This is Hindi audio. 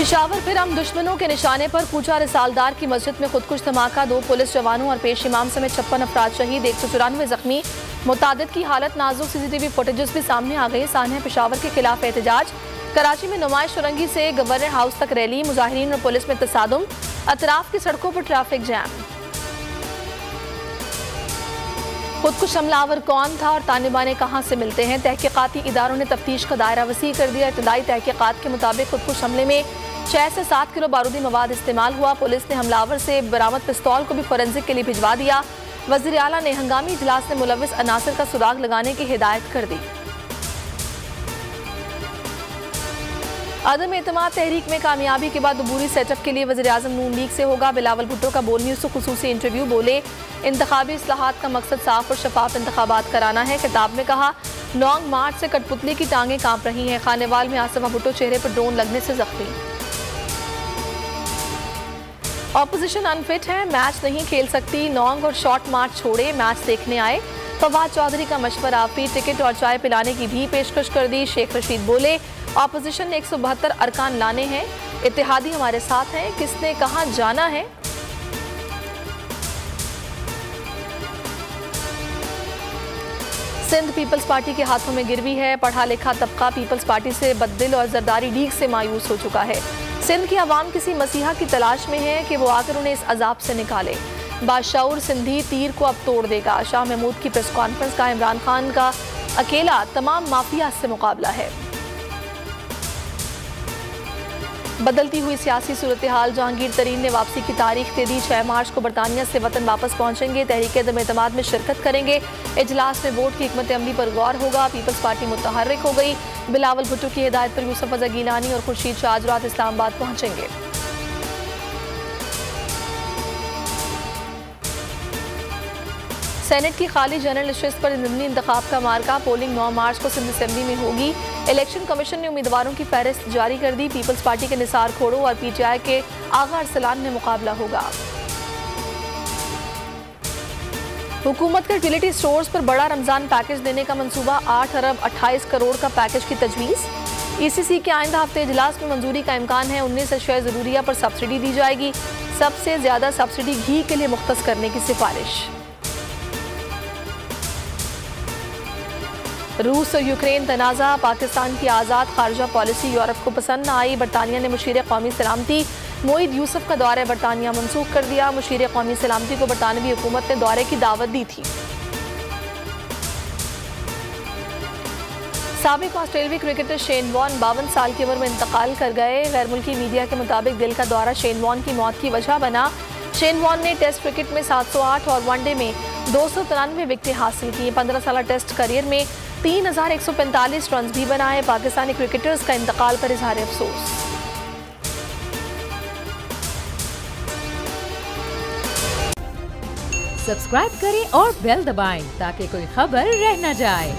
पिशावर फिर हम दुश्मनों के निशाने पर पूछा रिसालदार की मस्जिद में खुदकुश धमाका, 2 पुलिस जवानों और पेश इमाम समेत 56 अफराद शहीद, 194 जख्मी, मुतादिद की हालत नाजुक। सीसीटीवी फुटेजेस भी सामने आ गई। सानहा पिशावर के खिलाफ एहतजाज, कराची में नुमाइश शुरंगी से गवर्नर हाउस तक रैली, मुजाहिरीन और पुलिस में तसादुम, अतराफ की सड़कों पर ट्रैफिक जैम। खुदकुश हमलावर कौन था और तालिबान कहां से मिलते हैं? तहकीकाती इदारों ने तफ्तीश का दायरा वसी कर दिया। इब्तदाई तहकीकात के मुताबिक खुदकुश हमले में 6 से 7 किलो बारूदी मवाद इस्तेमाल हुआ। पुलिस ने हमलावर से बरामद पिस्तौल को भी फोरेंसिक के लिए भिजवा दिया। वज़ीर आला ने हंगामी इजलास में मुलव्विस अनासर का सुराग लगाने की हिदायत कर दी। अदम एतमाद तहरीक में कामयाबी के बाद अबूरी सेटअप के लिए वज़ीर आज़म नून लीग से होगा। बिलावल भुट्टो का बोल न्यूज़ से खुसूसी इंटरव्यू, बोले इंतखाबी इस्लाहात का मकसद साफ और शफाफ इंतखाबात कराना है। किताब में कहा लॉन्ग मार्च से कठपुतली की टांगें कांप रही हैं। खानेवाल में आसिफा भुट्टो चेहरे पर ड्रोन लगने से जख्मी। ऑपोजिशन अनफिट है, मैच नहीं खेल सकती, लॉन्ग और शॉर्ट मार्च छोड़े, मैच देखने आए। फवाद चौधरी का मशवरा, फी टिकट और चाय पिलाने की भी पेशकश कर दी। शेख रशीद बोले ऑपोजिशन ने 172 अरकान लाने हैं, इत्तेहादी हमारे साथ हैं, किसने कहां जाना है। सिंध पीपल्स पार्टी के हाथों में गिरवी है। पढ़ा लिखा तबका पीपल्स पार्टी से बददिल और जरदारी लीग से मायूस हो चुका है। सिंध की आवाम किसी मसीहा की तलाश में है कि वो आकर उन्हें इस अजाब से निकाले। बादशाउर सिंधी तीर को अब तोड़ देगा। शाह महमूद की प्रेस कॉन्फ्रेंस का इमरान खान का अकेला तमाम माफिया से मुकाबला है। बदलती हुई सियासी सूरत हाल, जहांगीर तरीन ने वापसी की तारीख दे दी। 6 मार्च को बरतानिया से वतन वापस पहुंचेंगे। तहरीक अदम एतमाद में शिरकत करेंगे। इजलास में वोट की हिकमत अमली पर गौर होगा। पीपल्स पार्टी मुतहर्रिक हो गई। बिलावल भुट्टो की हिदायत पर यूसुफ अजहर गिलानी और खुर्शीद शाह आज रात इस्लामाबाद पहुंचेंगे। सेनेट की खाली जनरल नशिस्त पर ज़िमनी इंतखाब का मार्का, पोलिंग 9 मार्च को सिंध असेंबली में होगी। इलेक्शन कमीशन ने उम्मीदवारों की फहरिस्त जारी कर दी। पीपल्स पार्टी के निसार खोड़ो और पीटीआई के आगा अरसलान में मुकाबला होगा। हुकूमत का यूटिलिटी स्टोर्स पर बड़ा रमजान पैकेज देने का मंसूबा, 8 अरब 28 करोड़ का पैकेज की तजवीज़। ईसीसी के आइंदा हफ्ते इजलास में मंजूरी का इम्कान है। 19 अशिया ज़रूरिया पर सब्सिडी दी जाएगी। सबसे ज्यादा सब्सिडी घी के लिए मुख्तस करने की सिफारिश। रूस और यूक्रेन तनाज़ा, पाकिस्तान की आज़ाद खारजा पॉलिसी यूरोप को पसंद न आई। बरतानिया ने मुशीर कौमी सलामती मोईद यूसुफ का दौरा बरतानिया मनसूख कर दिया। मुशीर कौमी सलामती को बरतानवी हुकूमत ने दौरे की दावत दी थी। साबिक ऑस्ट्रेलियाई क्रिकेटर शेन वॉर्न 52 साल की उम्र में इंतकाल कर गए। गैर मुल्की मीडिया के मुताबिक दिल का दौरा शेन वॉर्न की मौत की वजह बना। शेन वॉर्न ने टेस्ट क्रिकेट में 708 और वनडे में 293 विकेटें हासिल की। 15 साल टेस्ट करियर में 3145 रन भी बनाए। पाकिस्तानी क्रिकेटर्स का इंतकाल पर इजहार अफसोस। सब्सक्राइब करें और बेल दबाएं ताकि कोई खबर रह न जाए।